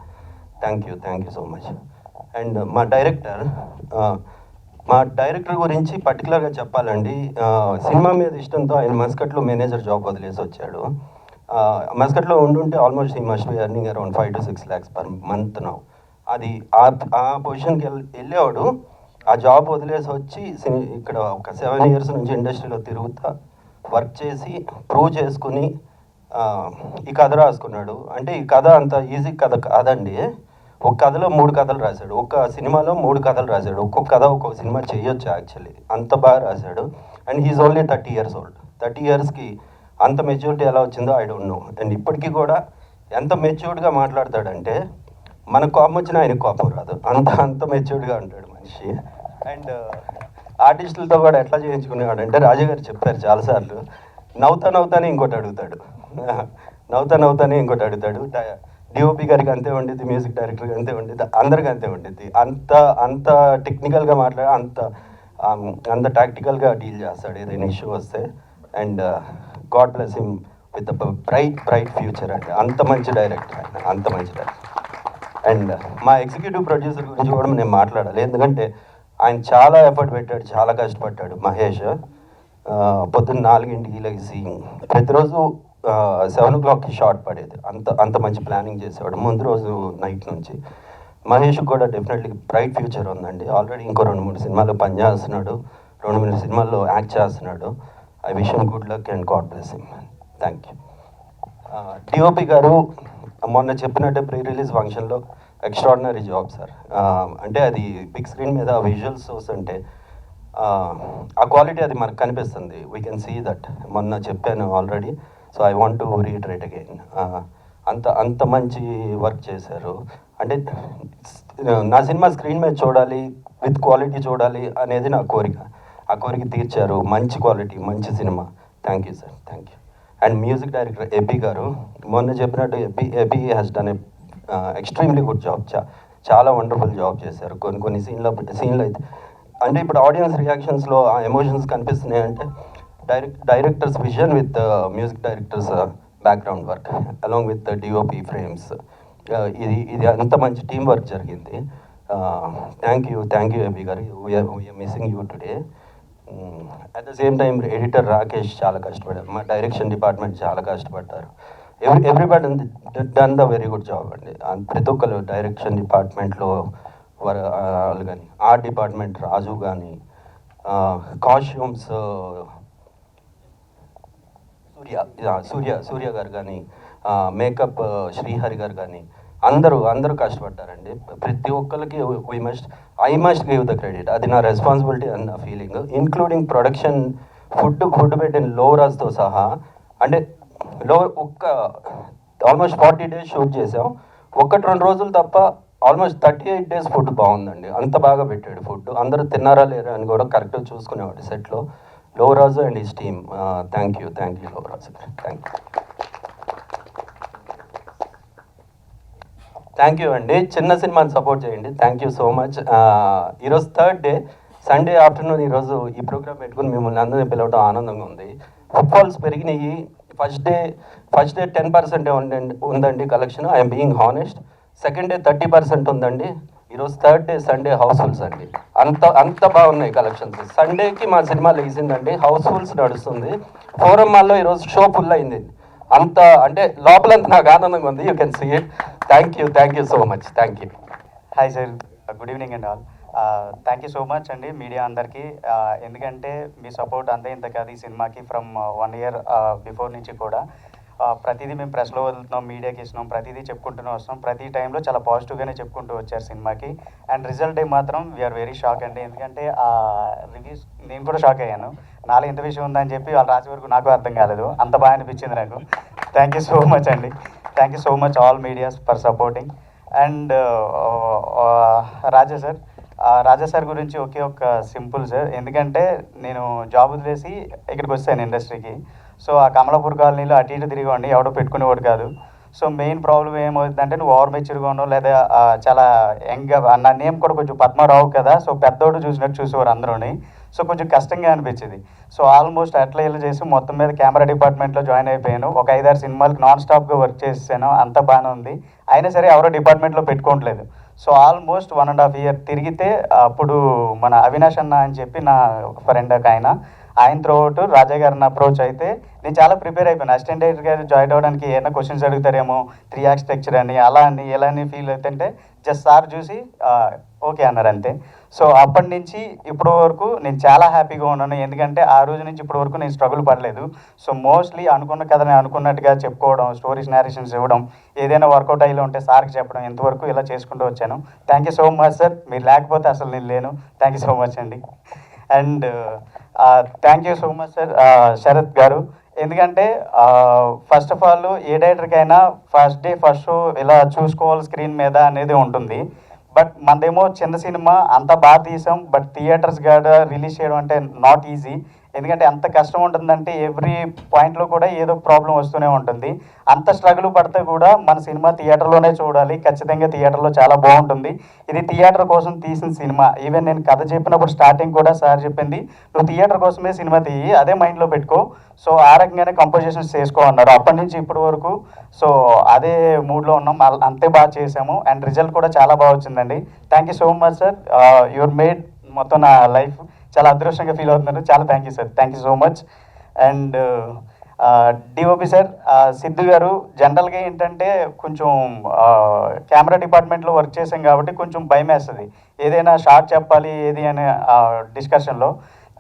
Thank you so much. And మా డైరెక్టర్ గురించి పర్టికులర్గా చెప్పాలండి. సినిమా మీద ఇష్టంతో ఆయన మస్కట్లో మేనేజర్ జాబ్ వదిలేసి వచ్చాడు. మస్కట్లో ఉండుంటే ఆల్మోస్ట్ ఈ must be earning around 5 to 6 lakhs per month now. అది ఆ పొజిషన్కి వెళ్ళేవాడు. ఆ జాబ్ వదిలేసి వచ్చి ఇక్కడ ఒక 7 years నుంచి ఇండస్ట్రీలో తిరుగుతా వర్క్ చేసి ప్రూవ్ చేసుకుని ఈ కథ రాసుకున్నాడు. అంటే ఈ కథ అంత ఈజీ కథ కాదండి. ఒక కథలో 3 కథలు రాశాడు, ఒక సినిమాలో 3 కథలు రాశాడు. ఒక్కొక్క కథ ఒక్కొక్క సినిమా చేయొచ్చు యాక్చువల్లీ, అంత బాగా రాశాడు. And he's only 30 years old. 30 yearsకి అంత మెచ్యూరిటీ ఎలా వచ్చిందో ఐ డోంట్ నో. అండ్ ఇప్పటికీ కూడా ఎంత మెచ్యూర్డ్గా మాట్లాడతాడంటే మనకు కోపం వచ్చినా ఆయనకు కోపం రాదు, అంత మెచ్యూర్డ్గా ఉంటాడు మనిషి. అండ్ ఆర్టిస్టులతో కూడా ఎట్లా చేయించుకునేవాడు అంటే, రాజా గారు చెప్పారు చాలాసార్లు, నవ్వుతానే ఇంకోటి అడుగుతాడు. నవ్వుతానే ఇంకోటి అడుగుతాడు. డిఓపి గారికి అంతే ఉండేది, మ్యూజిక్ డైరెక్టర్కి అంతే ఉండేది, అందరికీ అంతే ఉండేది. అంత టెక్నికల్గా మాట్లాడి అంత టాక్టికల్గా డీల్ చేస్తాడు ఏదైనా ఇష్యూ వస్తే. And God bless him with bright future అండి. అంత మంచి డైరెక్టర్ ఆయన, అంత మంచి డైరెక్టర్. అండ్ మా ఎగ్జిక్యూటివ్ ప్రొడ్యూసర్ గురించి కూడా నేను మాట్లాడాలి, ఎందుకంటే ఆయన చాలా ఎఫర్ట్ పెట్టాడు, చాలా కష్టపడ్డాడు. మహేష్ పొద్దున్న 4ంటికి లెగిసి ప్రతిరోజు 7 o'clockకి షార్ట్ పడేది. అంత మంచి ప్లానింగ్ చేసేవాడు ముందు రోజు నైట్ నుంచి. మహేష్ కూడా డెఫినెట్లీ బ్రైట్ ఫ్యూచర్ ఉందండి. ఆల్రెడీ ఇంకో 2-3 సినిమాల్లో పనిచేస్తున్నాడు, 2-3 సినిమాల్లో యాక్ట్ చేస్తున్నాడు. I wish him good luck and God bless him. Thank you. DOP గారు మొన్న చెప్పినట్టే ప్రీ రిలీజ్ ఫంక్షన్లో ఎక్స్ట్రాడినరీ జాబ్ సార్. అంటే అది బిగ్ స్క్రీన్ మీద విజువల్స్ వస్తుంటే ఆ క్వాలిటీ అది మనకు కనిపిస్తుంది. We can see that. మొన్న చెప్పాను already, so I want to reiterate again. అంత మంచి వర్క్ చేశారు. అంటే నా సినిమా స్క్రీన్ మీద చూడాలి, విత్ క్వాలిటీ చూడాలి అనేది నా కోరిక. ఆ కోరిక తీర్చారు. మంచి క్వాలిటీ, మంచి cinema. Thank you sir, thank you. And music director AB garu మొన్న చెప్పినట్టు AB has done extremely good job. చాలా వండర్ఫుల్ జాబ్ చేశారు. కొన్ని సీన్లు అయితే అంటే ఇప్పుడు ఆడియన్స్ రియాక్షన్స్లో ఆ ఎమోషన్స్ కనిపిస్తున్నాయి అంటే director's vision with music director's background work along with DOP frames. ఇది అంత మంచి టీం వర్క్ జరిగింది. Thank you AB garu. We're missing you today. At the same time editor Rakesh చాలా కష్టపడ్డారు, మా డైరెక్షన్ డిపార్ట్మెంట్ చాలా కష్టపడ్డారు. Everybody done the very good job అండి. ప్రతి ఒక్కరు డైరెక్షన్ డిపార్ట్మెంట్లో వాళ్ళు కానీ, ఆర్ట్ డిపార్ట్మెంట్ రాజు కానీ, కాస్ట్యూమ్స్ సూర్య గారు కానీ, మేకప్ శ్రీహరి గారు కానీ అందరూ కష్టపడ్డారండి. ప్రతి ఒక్కరికి I must give the credit. అది నా రెస్పాన్సిబిలిటీ అండ్ నా ఫీలింగ్. ఇంక్లూడింగ్ ప్రొడక్షన్, ఫుడ్ పెట్టిన లోరాజ్తో సహా. అంటే ఆల్మోస్ట్ 40 days షూట్ చేసాం. 1-2 రోజులు తప్ప ఆల్మోస్ట్ 38 days ఫుడ్ బాగుందండి. అంత బాగా పెట్టాడు ఫుడ్. అందరూ తిన్నారా లేరా అని కూడా కరెక్ట్గా చూసుకునేవాడు సెట్లో. Loraju and his team. Thank you Loraju. Thank you అండి. చిన్న సినిమాని సపోర్ట్ చేయండి. Thank you so much. ఈరోజు 3rd day, సండే ఆఫ్టర్నూన్ ఈరోజు ఈ ప్రోగ్రామ్ పెట్టుకుని మిమ్మల్ని అందరినీ పిలవడం ఆనందంగా ఉంది. ఫుట్ఫాల్స్ పెరిగినాయి. ఫస్ట్ డే 10% ఉందండి collection. I'm being honest. Second day 30% ఉందండి. ఈరోజు 3rd day సండే హౌస్ఫుల్స్ అండి. అంత బాగున్నాయి కలెక్షన్స్. సండేకి మా సినిమా లేచిందండి, హౌస్ఫుల్స్ నడుస్తుంది. ఫోరం మాల్లో ఈరోజు షో ఫుల్ అయింది. అంటే లోపలంతా నాకు ఆనందంగా ఉంది. You can see it. Thank you so much. Thank you. Hi sir, good evening and all. Thank you so much అండి మీడియా అందరికీ. ఎందుకంటే మీ సపోర్ట్ అంతే ఇంత కాదు ఈ సినిమాకి. ఫ్రమ్ 1 year బిఫోర్ నుంచి కూడా ప్రతిదీ మేము ప్రెస్లో వదులుతున్నాం, మీడియాకి ఇస్తున్నాం, ప్రతిదీ చెప్పుకుంటూనే వస్తున్నాం. ప్రతి టైంలో చాలా పాజిటివ్గానే చెప్పుకుంటూ వచ్చారు సినిమాకి. అండ్ రిజల్ట్ మాత్రం వీఆర్ వెరీ షాక్ అండి. ఎందుకంటే ఆ రివ్యూస్ నేను కూడా షాక్ అయ్యాను. నాలో ఎంత విషయం ఉందని చెప్పి వాళ్ళు రాసే వరకు నాకు అర్థం కాలేదు. అంత బాగా అనిపించింది నాకు. థ్యాంక్ యూ సో మచ్ అండి. Thank you so much all medias for supporting. And Raja sir గురించి ఒకే ఒక సింపుల్ సార్. ఎందుకంటే నేను జాబ్ వదిలేసి ఇక్కడికి వచ్చాను ఇండస్ట్రీకి. సో ఆ కమలాపూర్ కాలనీలో అటు ఇటు తిరిగండి, ఎవడో పెట్టుకునేవాడు కాదు. సో మెయిన్ ప్రాబ్లం ఏమవుతుందంటే నువ్వు ఓవర్ మెచ్యూర్గా ఉన్నావు, లేదా చాలా యంగ్గా, నా నేమ్ కూడా కొంచెం పద్మారావు కదా, సో పెద్దోడు చూసినట్టు చూసేవారు అందరూని. సో కొంచెం కష్టంగా అనిపించింది. సో ఆల్మోస్ట్ అట్లా ఇలా చేసి మొత్తం మీద కెమెరా డిపార్ట్మెంట్లో జాయిన్ అయిపోయాను. ఒక 5-6 సినిమాలకు నాన్ స్టాప్గా వర్క్ చేసాను. అంతా బాగానే ఉంది. అయినా సరే ఎవరో డిపార్ట్మెంట్లో పెట్టుకోవట్లేదు. సో ఆల్మోస్ట్ 1.5 year తిరిగితే అప్పుడు మన అవినాష్ అన్న అని చెప్పి నా ఫ్రెండ్ ఆయన త్రూఅవుట్ రాజా గారిని అప్రోచ్ అయితే నేను చాలా ప్రిపేర్ అయిపోయాను. అసిస్టెంట్ డైరెక్టర్ గారు జాయిన్ అవ్వడానికి ఏమైనా క్వశ్చన్స్ అడుగుతారేమో, 3 act స్ట్రక్చర్ అని అలా అని ఎలా అని ఫీల్ అవుతుంటే జస్ట్ సార్ చూసి ఓకే అన్నారు అంతే. సో అప్పటి నుంచి ఇప్పటి వరకు నేను చాలా హ్యాపీగా ఉన్నాను. ఎందుకంటే ఆ రోజు నుంచి ఇప్పటి వరకు నేను స్ట్రగుల్ పడలేదు. సో మోస్ట్లీ అనుకున్న కథని అనుకున్నట్టుగా చెప్పుకోవడం, స్టోరీస్ నేరేషన్స్ ఇవ్వడం, ఏదైనా వర్కౌట్ అయ్యేలా ఉంటే సార్కి చెప్పడం, ఇంతవరకు ఇలా చేసుకుంటూ వచ్చాను. Thank you so much sir. మీరు లేకపోతే అసలు నేను లేను. థ్యాంక్ యూ సో మచ్ అండి. And thank you so much sir Sharath గారు. ఎందుకంటే ఫస్ట్ ఆఫ్ ఆల్ ఏ డైరెక్టర్కైనా ఫస్ట్ డే ఫస్ట్ షో ఇలా చూసుకోవాలి స్క్రీన్ మీద అనేది ఉంటుంది. బట్ మనదేమో చిన్న సినిమా, అంతా బాగా తీసాం. బట్ థియేటర్స్ కాడ రిలీజ్ చేయడం అంటే నాట్ ఈజీ. ఎందుకంటే ఎంత కష్టం ఉంటుందంటే ఎవ్రీ పాయింట్లో కూడా ఏదో ప్రాబ్లం వస్తూనే ఉంటుంది. అంత స్ట్రగుల్ పడితే కూడా మన సినిమా థియేటర్లోనే చూడాలి, ఖచ్చితంగా థియేటర్లో చాలా బాగుంటుంది. ఇది థియేటర్ కోసం తీసిన సినిమా. ఈవెన్ నేను కథ చెప్పినప్పుడు స్టార్టింగ్ కూడా సార్ చెప్పింది, నువ్వు థియేటర్ కోసమే సినిమా తీయి, అదే మైండ్లో పెట్టుకో, సో ఆ రకంగానే కంపోజిషన్స్ చేసుకో అన్నారు. అప్పటి నుంచి ఇప్పటి వరకు సో అదే మూడ్లో ఉన్నాం, అంతే బాగా చేసాము అండ్ రిజల్ట్ కూడా చాలా బాగా వచ్చిందండి. Thank you so much sir, your made మొత్తం నా లైఫ్ చాలా అదృష్టంగా ఫీల్ అవుతున్నాను. చాలా thank you sir, thank you so much. And DOP sir, Siddhu గారు జనరల్గా ఏంటంటే కొంచెం కెమెరా డిపార్ట్మెంట్లో వర్క్ చేసాం కాబట్టి కొంచెం భయం వేస్తుంది ఏదైనా షార్ట్ చెప్పాలి ఏది అనే డిస్కషన్లో.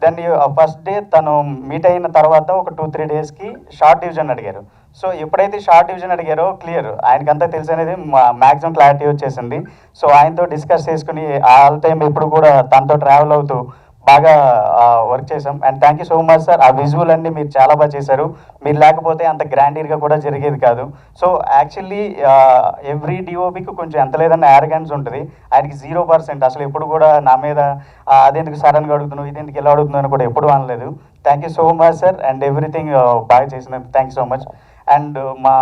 దాన్ని ఫస్ట్ డే తను మీట్ అయిన తర్వాత ఒక 2-3 డేస్కి షార్ట్ డివిజన్ అడిగారు. సో ఎప్పుడైతే షార్ట్ డివిజన్ అడిగారో క్లియర్ ఆయనకంతా తెలుసు అనేది మ్యాక్సిమం క్లారిటీ వచ్చేసింది. సో ఆయనతో డిస్కస్ చేసుకుని ఆల్ టైం ఎప్పుడు కూడా తనతో ట్రావెల్ అవుతూ బాగా వర్క్ చేసాం. And thank you so much sir, ఆ విజువల్ అన్ని మీరు చాలా బాగా చేశారు. మీరు లేకపోతే అంత గ్రాండీర్గా కూడా జరిగేది కాదు. సో యాక్చువల్లీ ఎవ్రీ డిఓపికి కొంచెం ఎంత లేదన్న యారగెన్స్ ఉంటుంది, ఆయనకి 0%. అసలు ఎప్పుడు కూడా నా మీద అదెందుకు సడన్గా అడుగుతున్నావు, ఇదెందుకు ఎలా అడుగుతున్నావు అని కూడా ఎప్పుడు అనలేదు. Thank you so much sir and everything బాగా చేసినందుకు thank you so much. And మా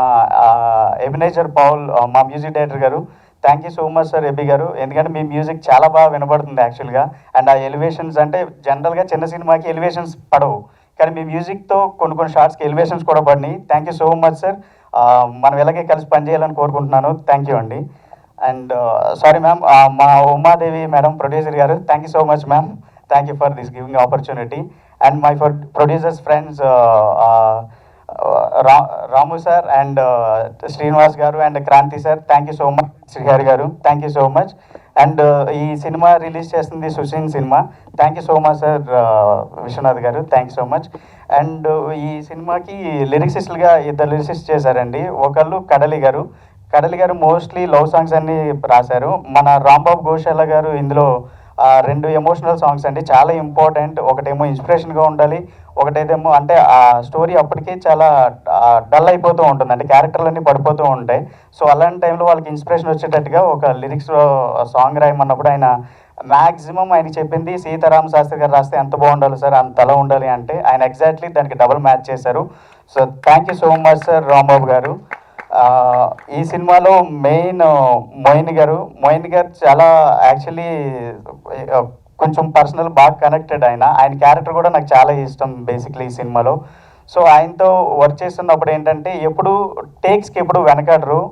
ఎబినేజర్ పౌల్, మా music director garu, thank you so much sir AB garu. ఎందుకంటే మీ మ్యూజిక్ చాలా బాగా వినబడుతుంది యాక్చువల్గా. అండ్ ఆ ఎలివేషన్స్ అంటే జనరల్గా చిన్న సినిమాకి ఎలివేషన్స్ పడవు, కానీ మీ మ్యూజిక్తో కొన్ని షార్ట్స్కి ఎలివేషన్స్ కూడా పడినాయి. Thank you so much sir, మనం ఎలాగే కలిసి పనిచేయాలని కోరుకుంటున్నాను. థ్యాంక్ యూ అండి. అండ్ సారీ మ్యామ్, మా ఉమాదేవి మేడం ప్రొడ్యూసర్ గారు, thank you so much ma'am, thank you for this giving opportunity. And my for producers friends Ramu sir and Srinivas గారు and Kranti sir, thank you so much. Srihari గారు, thank you so much. And ఈ సినిమా రిలీజ్ చేస్తుంది Sushin cinema, thank you so much sir. Vishwanath గారు, thank you so much. And ఈ సినిమాకి లిరిక్సిస్టులుగా 2 లిరిక్సిస్ట్ చేశారండి. ఒకళ్ళు కడలి గారు. కడలి గారు మోస్ట్లీ లవ్ సాంగ్స్ అన్నీ రాశారు. మన రాంబాబు ఘోషాల గారు ఇందులో 2 ఎమోషనల్ సాంగ్స్ అండి, చాలా ఇంపార్టెంట్. ఒకటేమో ఇన్స్పిరేషన్గా ఉండాలి, ఒకటేదేమో అంటే ఆ స్టోరీ అప్పటికే చాలా డల్ అయిపోతూ ఉంటుంది, అంటే క్యారెక్టర్లన్నీ పడిపోతూ ఉంటాయి. సో అలాంటి టైంలో వాళ్ళకి ఇన్స్పిరేషన్ వచ్చేటట్టుగా ఒక లిరిక్స్ సాంగ్ రాయమన్నప్పుడు ఆయన మ్యాక్సిమం ఆయన చెప్పింది సీతారామ శాస్త్రి గారు రాస్తే ఎంత బాగుండాలి సార్, అంత అలా ఉండాలి అంటే ఆయన ఎగ్జాక్ట్లీ దానికి డబుల్ మ్యాచ్ చేశారు. So thank you so much sir Rambabu గారు. ఈ సినిమాలో మెయిన్ మోయిన్ గారు చాలా యాక్చువల్లీ కొంచెం పర్సనల్ బాగా కనెక్టెడ్. ఆయన క్యారెక్టర్ కూడా నాకు చాలా ఇష్టం బేసిక్లీ ఈ సినిమాలో. సో ఆయనతో వర్క్ చేస్తున్నప్పుడు ఏంటంటే ఎప్పుడు టేక్స్కి ఎప్పుడు వెనకాడరు.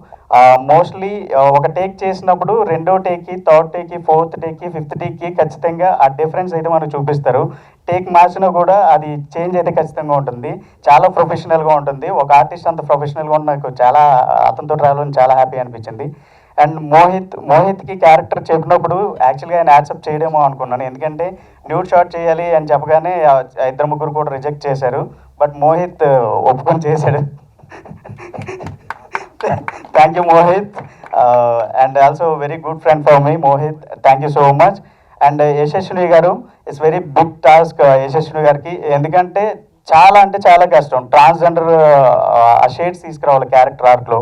మోస్ట్లీ ఒక టేక్ చేసినప్పుడు 2వ టేక్కి, 3rd టేక్కి, 4th టేక్కి, 5th టేక్కి ఖచ్చితంగా ఆ డిఫరెన్స్ అయితే మనకు చూపిస్తారు. టేక్ మార్చినా కూడా అది చేంజ్ అయితే ఖచ్చితంగా ఉంటుంది, చాలా ప్రొఫెషనల్గా ఉంటుంది. ఒక ఆర్టిస్ట్ అంత ప్రొఫెషనల్గా ఉన్న నాకు చాలా అతనితో ట్రావెల్ చాలా హ్యాపీ అనిపించింది. అండ్ మోహిత్కి క్యారెక్టర్ చెప్పినప్పుడు యాక్చువల్గా ఆయన యాక్సెప్ట్ చేయడేమో అనుకున్నాను, ఎందుకంటే న్యూడ్ షాట్ చేయాలి అని చెప్పగానే 2-3 కూడా రిజెక్ట్ చేశారు. బట్ మోహిత్ ఒప్పుకొని చేశాడు. Thank you Mohit, and also very good friend for me Mohit, thank you so much. And Yashaswini గారు, it's very big task Yashaswini గారికి, ఎందుకంటే చాలా కష్టం ట్రాన్స్జెండర్ ఆ షేడ్స్ తీసుకురావాలి క్యారెక్టర్ ఆర్క్లో.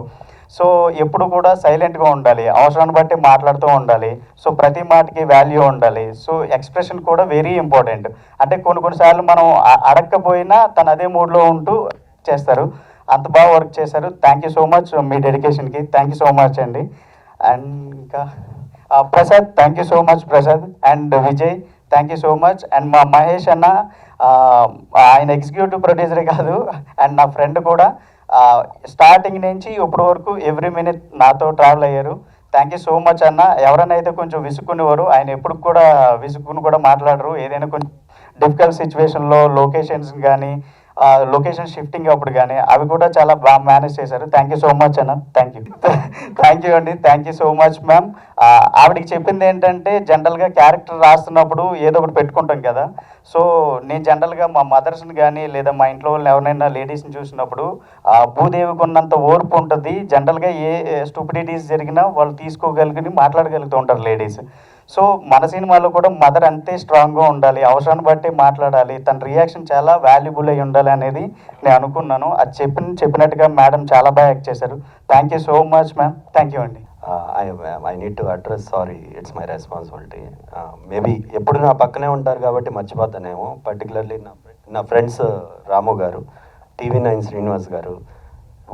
సో ఎప్పుడు కూడా సైలెంట్గా ఉండాలి, అవసరాన్ని బట్టి మాట్లాడుతూ ఉండాలి. సో ప్రతి మాటకి వాల్యూ ఉండాలి. సో ఎక్స్ప్రెషన్ కూడా వెరీ ఇంపార్టెంట్. అంటే కొన్నిసార్లు మనం అడగకపోయినా తను అదే మూడ్లో ఉంటూ చేస్తారు. అంత బాగా వర్క్ చేశారు. థ్యాంక్ యూ సో మచ్ మీ డెడికేషన్కి, థ్యాంక్ యూ సో మచ్ అండి. అండ్ ఇంకా Prasad, thank you so much Prasad. And Vijay, thank you so much. And మా మహేష్ అన్న, ఆయన ఎగ్జిక్యూటివ్ ప్రొడ్యూసరే కాదు అండ్ నా ఫ్రెండ్ కూడా. స్టార్టింగ్ నుంచి ఇప్పటి వరకు ఎవ్రీ మినిట్ నాతో ట్రావెల్ అయ్యారు. థ్యాంక్ యూ సో మచ్ అన్న. ఎవరైనా అయితే కొంచెం విసుక్కునేవారు, ఆయన ఎప్పుడు కూడా విసుక్కుని కూడా మాట్లాడరు. ఏదైనా కొంచెం డిఫికల్ట్ సిచ్యువేషన్లో లొకేషన్స్ కానీ లొకేషన్ షిఫ్టింగ్ అప్పుడు కానీ అవి కూడా చాలా బాగా మేనేజ్ చేశారు. థ్యాంక్ యూ సో మచ్ అన్న, థ్యాంక్ యూ అండి, thank you so much ma'am. ఆవిడకి చెప్పింది ఏంటంటే జనరల్గా క్యారెక్టర్ రాస్తున్నప్పుడు ఏదో ఒకటి పెట్టుకుంటాం కదా. సో నేను జనరల్గా మా మదర్స్ని కానీ లేదా మా ఇంట్లో వాళ్ళని ఎవరైనా లేడీస్ని చూసినప్పుడు భూదేవికి ఉన్నంత ఓర్పు ఉంటుంది. జనరల్గా ఏ స్టూపిడిటీస్ జరిగినా వాళ్ళు తీసుకోగలిగి మాట్లాడగలుగుతూ ఉంటారు లేడీస్. సో మన సినిమాలో కూడా మదర్ అంతే స్ట్రాంగ్గా ఉండాలి, అవసరాన్ని బట్టి మాట్లాడాలి, తన రియాక్షన్ చాలా వాల్యుబుల్ అయి ఉండాలి అనేది నేను అనుకున్నాను. అది చెప్పినట్టుగా మేడం చాలా బాగా యాక్ట్ చేశారు. Thank you so much ma'am, thank you అండి. I need to address, sorry, it's my responsibility. Maybe ఎప్పుడు నా పక్కనే ఉంటారు కాబట్టి మర్చిపోతానేమో. పర్టికులర్లీ నా ఫ్రెండ్స్ రాము గారు, TV9 శ్రీనివాస్ గారు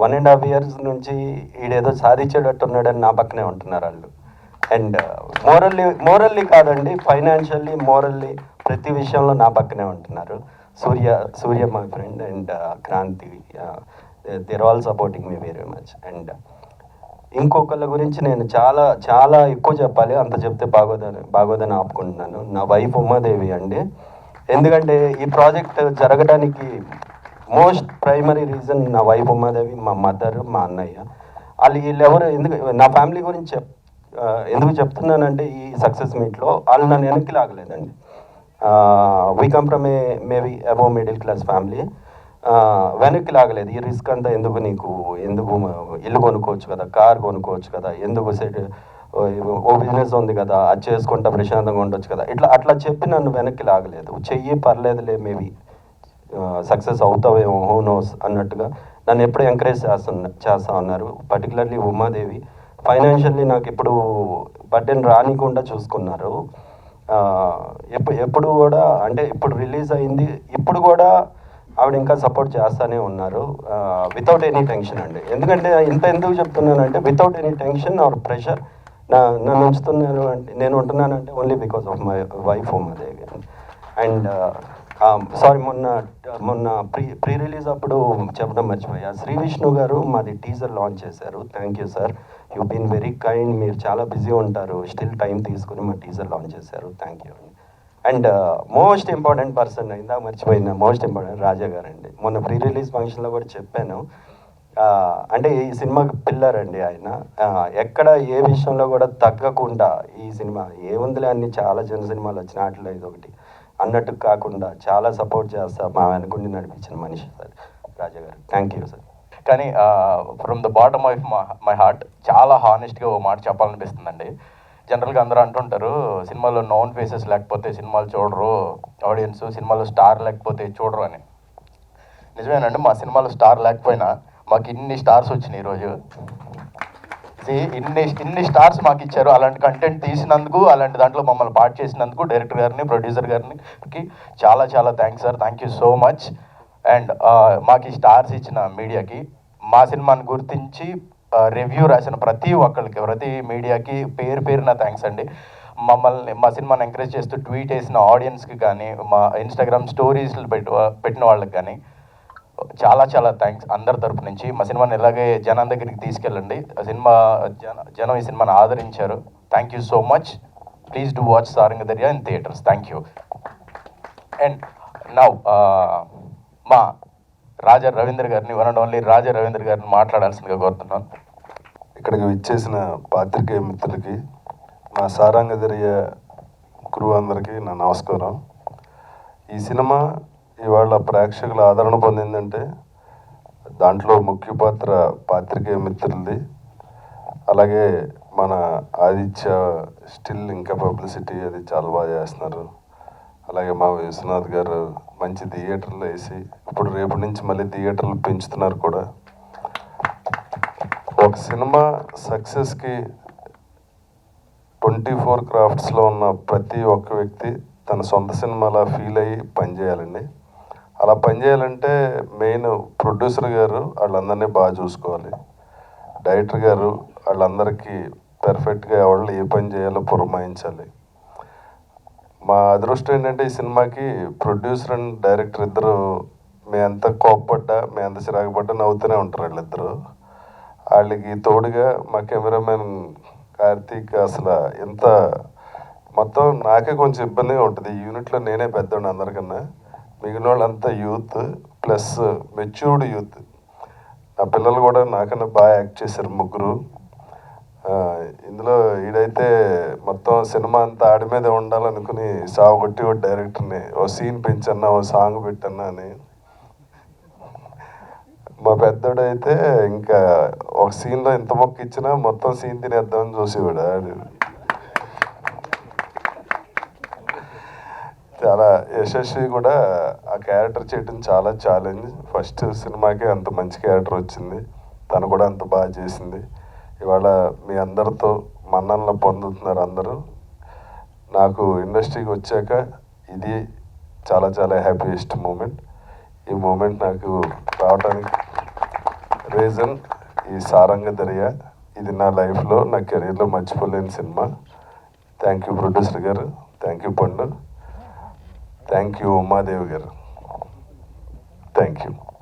1.5 years నుంచి ఈడేదో సాధించేటట్టున్నాడని నా పక్కనే ఉంటున్నారు వాళ్ళు. అండ్ మోరల్లీ కాదండి, ఫైనాన్షియల్లీ, మోరల్లీ ప్రతి విషయంలో నా పక్కనే ఉంటున్నారు. Surya my friend and Kranti, they're all supporting me very much. And ఇంకొకళ్ళ గురించి నేను చాలా చాలా ఎక్కువ చెప్పాలి, అంత చెప్తే బాగోదని ఆపుకుంటున్నాను. నా వైఫ్ ఉమాదేవి అండి. ఎందుకంటే ఈ ప్రాజెక్ట్ జరగడానికి మోస్ట్ ప్రైమరీ రీజన్ నా వైఫ్ ఉమాదేవి, మా మదర్, మా అన్నయ్య. వీళ్ళెవరు నా ఫ్యామిలీ గురించి ఎందుకు చెప్తున్నానంటే ఈ సక్సెస్ మీట్లో వాళ్ళు నన్ను వెనక్కి లాగలేదండి. We come from a maybe above middle class family. వెనక్కి లాగలేదు. ఈ రిస్క్ అంతా ఎందుకు, ఎందుకు ఇల్లు కొనుక్కోవచ్చు కదా, కార్ కొనుక్కోవచ్చు కదా, ఎందుకు ఓ బిజినెస్ ఉంది కదా, అది చేసుకుంటా ప్రశాంతంగా ఉండొచ్చు కదా, అట్లా చెప్పి నన్ను వెనక్కి లాగలేదు. చెయ్యి, పర్లేదులే, మేబీ సక్సెస్ అవుతావేమో, హూ నోస్ అన్నట్టుగా నన్ను ఎప్పుడు ఎంకరేజ్ చేస్తూ ఉన్నారు. పర్టికులర్లీ ఉమాదేవి ఫైనాన్షియల్లీ నాకు ఎప్పుడు బర్డెన్ రానికుండా చూసుకున్నారు. ఎప్పుడు కూడా, అంటే ఇప్పుడు రిలీజ్ అయింది, ఇప్పుడు కూడా ఆవిడ ఇంకా సపోర్ట్ చేస్తూనే ఉన్నారు, వితౌట్ ఎనీ టెన్షన్ అండి. ఎందుకంటే ఎందుకు చెప్తున్నానంటే without any tension or pressure నన్ను ఉంచుతున్నారు అంటే, నేను ఉంటున్నానంటే only because of my wife Umadevi. And sorry, మొన్న ప్రీ రిలీజ్ అప్పుడు చెప్పడం మర్చిపోయా, శ్రీ విష్ణు గారు మాది టీజర్ లాంచ్ చేశారు. Thank you sir, you been very kind. మీరు చాలా బిజీ ఉంటారు, స్టిల్ టైం తీసుకుని మా టీజర్ లాంచ్ చేశారు. థ్యాంక్ యూ అండి. అండ్ మోస్ట్ ఇంపార్టెంట్ పర్సన్, ఇందాక మర్చిపోయిన మోస్ట్ ఇంపార్టెంట్ రాజా గారు అండి. మొన్న ప్రీ రిలీజ్ ఫంక్షన్లో కూడా చెప్పాను, అంటే ఈ సినిమాకి పిల్లర్ అండి ఆయన. ఎక్కడ ఏ విషయంలో కూడా తగ్గకుండా ఈ సినిమా ఏముందిలే అన్ని చాలా చిన్న సినిమాలు వచ్చిన వాటిలో ఇది ఒకటి అన్నట్టు కాకుండా చాలా సపోర్ట్ చేస్తా మా వెనుకుండి నడిపించిన మనిషి సార్ రాజా గారు. Thank you sir. కానీ from the bottom of my heart చాలా హానెస్ట్గా ఓ మాట చెప్పాలనిపిస్తుందండి. జనరల్గా అందరూ అంటుంటారు సినిమాలో నోన్ ఫేసెస్ లేకపోతే సినిమాలు చూడరు ఆడియన్స్, సినిమాలో స్టార్ లేకపోతే చూడరు అని. నిజమేనండి, మా సినిమాలో స్టార్ లేకపోయినా మాకు ఇన్ని స్టార్స్ వచ్చినాయి ఈరోజు. ఇన్ని స్టార్స్ మాకు ఇచ్చారు. అలాంటి కంటెంట్ తీసినందుకు, అలాంటి దాంట్లో మమ్మల్ని పార్ట్ చేసినందుకు డైరెక్టర్ గారిని, ప్రొడ్యూసర్ గారికి చాలా చాలా thanks sir. Thank you so much. And మాకు ఈ స్టార్స్ ఇచ్చిన మీడియాకి, మా సినిమాని గుర్తించి రివ్యూ రాసిన ప్రతి ఒక్కరికి, ప్రతి మీడియాకి పేరున థ్యాంక్స్ అండి. మా సినిమాని ఎంకరేజ్ చేస్తూ ట్వీట్ చేసిన ఆడియన్స్కి కానీ, మా ఇన్స్టాగ్రామ్ స్టోరీస్లు పెట్టిన వాళ్ళకి కానీ చాలా చాలా థ్యాంక్స్ అందరి తరపు నుంచి. మా సినిమాని ఇలాగే జనం దగ్గరికి తీసుకెళ్ళండి. జనం ఈ సినిమాని ఆదరించారు. Thank you so much. Please do watch Saranga Darya in theatres. Thank you. And now మా రాజా రవీంద్ర గారిని, one and only Raja Ravindra గారిని మాట్లాడాల్సిందిగా కోరుతున్నాను. ఇక్కడికి విచ్చేసిన పాత్రికేయ మిత్రులకి, మా సారంగ దర్యా క్రూ అందరికీ నా నమస్కారం. ఈ సినిమా ఇవాళ ప్రేక్షకుల ఆదరణ పొందిందంటే దాంట్లో ముఖ్య పాత్ర పాత్రికేయ మిత్రులది. అలాగే మన ఆదిత్య స్టిల్ ఇంకా పబ్లిసిటీ అది చాలా బాగా చేస్తున్నారు. అలాగే మా విశ్వనాథ్ గారు మంచి థియేటర్లో వేసి ఇప్పుడు రేపటి నుంచి మళ్ళీ థియేటర్లు పెంచుతున్నారు కూడా. ఒక సినిమా సక్సెస్కి 24 క్రాఫ్ట్స్లో ఉన్న ప్రతి ఒక్క వ్యక్తి తన సొంత సినిమాలా ఫీల్ అయ్యి పనిచేయాలండి. అలా పనిచేయాలంటే మెయిన్ ప్రొడ్యూసర్ గారు వాళ్ళందరినీ బాగా చూసుకోవాలి, డైరెక్టర్ గారు వాళ్ళందరికీ పెర్ఫెక్ట్గా ఎవరు ఏ పని చేయాలో పురమాయించాలి. మా అదృష్టం ఏంటంటే ఈ సినిమాకి ప్రొడ్యూసర్ అండ్ డైరెక్టర్ ఇద్దరు మేము ఎంత కోప్పడ్డా, మేము ఎంత చిరాకు పడ్డా నవ్వుతూనే ఉంటారు వాళ్ళిద్దరు. వాళ్ళకి తోడుగా మా కెమెరామెన్ కార్తీక్ అసలు ఎంత మొత్తం నాకే కొంచెం ఇబ్బందిగా ఉంటుంది. ఈ యూనిట్లో నేనే పెద్దోడు అందరికన్నా, మిగిలిన వాళ్ళంతా యూత్ ప్లస్ మెచ్యూర్డ్ యూత్. నా పిల్లలు కూడా నాకన్నా బాగా యాక్ట్ చేశారు ముగ్గురు. ఇందులో ఈడైతే మొత్తం సినిమా అంతా ఆడి మీదే ఉండాలనుకుని సాగుకొట్టి ఒక డైరెక్టర్ని ఓ సీన్ పెంచన్నా, ఓ సాంగ్ పెట్టన్నా అని. మా పెద్దోడు అయితే ఇంకా ఒక సీన్లో ఎంత మొక్క ఇచ్చినా మొత్తం సీన్ తినేద్దామని చూసేవాడు. చాలా యశస్వి కూడా ఆ క్యారెక్టర్ చేయడం చాలా ఛాలెంజ్. ఫస్ట్ సినిమాకే అంత మంచి క్యారెక్టర్ వచ్చింది, తను కూడా అంత బాగా చేసింది. ఇవాళ మీ అందరితో మన్ననలు పొందుతున్నారు అందరూ. నాకు ఇండస్ట్రీకి వచ్చాక ఇది చాలా చాలా హ్యాపీయెస్ట్ మూమెంట్. ఈ మూమెంట్ నాకు రావడానికి రీజన్ ఈ సారంగ దర్యా. ఇది నా లైఫ్లో నా కెరీర్లో మర్చిపోలేని సినిమా. థ్యాంక్ యూ ప్రొడ్యూసర్ గారు, థ్యాంక్ యూ పండు, థ్యాంక్ యూ ఉమాదేవి గారు, థ్యాంక్ యూ.